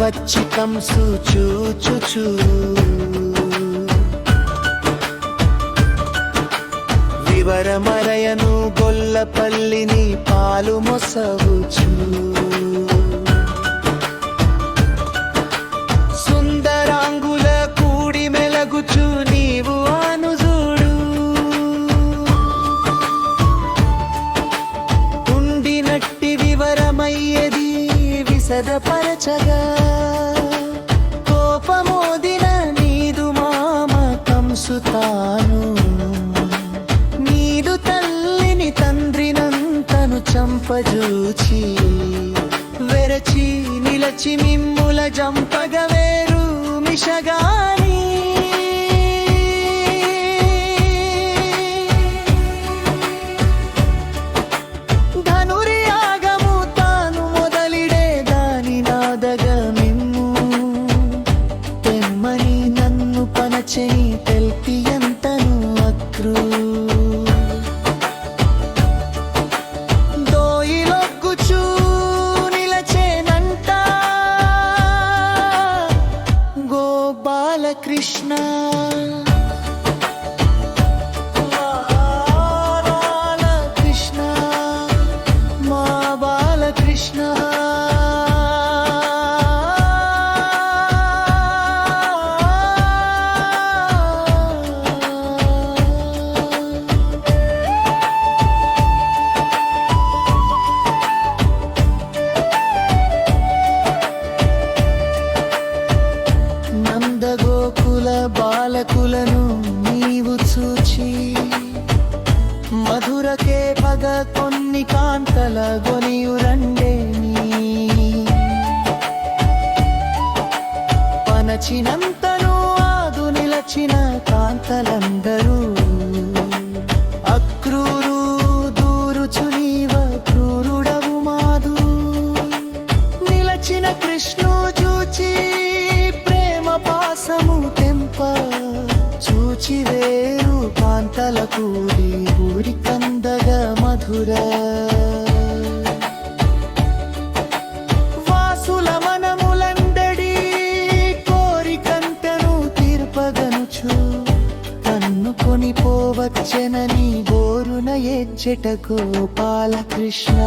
వచ్చి కంసు చూచుచూ వివరమరయను గొల్లపల్లిని పాలు మొసవుచు సుందరాంగుల కూడి మెలగుచు నీవు అనుజుడు ఉండినట్టి వివరమయ్యది విసదపరచగా కోపమోదిన నీదు మామ కంసు తాను నీదు తల్లిని తండ్రినంతను చంపజూచి వెరచి నిలచి మిమ్ముల జంపగవేరు మిషగాని ధనుర్యాగము తాను మొదలిడే దాని నాదగ మిమ్ము తెమ్మని నన్ను పనచెని తెల్పి ఎంతను అక్రూ కృష్ణ కృష్ణ మా బాలకృష్ణ నందగోకుల బాలకులను నీవు చూచి మధురకే పగ కొన్ని కాంతల గొనియురండేని పనచినంతను ఆదు నిలచిన కాంతలందరూ అక్రూరు దూరుచు నీవ క్రూరుడవు మాదు నిలచిన కృష్ణు చూచి పాసము తెంప చూచి వేరు కాంతల కూడి ఊరి కందగ మధుర వాసుల మనములందడి కోరికంతను తీర్పగనుచు కన్నుకొని పోవచ్చెనని బోరున ఎచ్చెట గోపాలకృష్ణ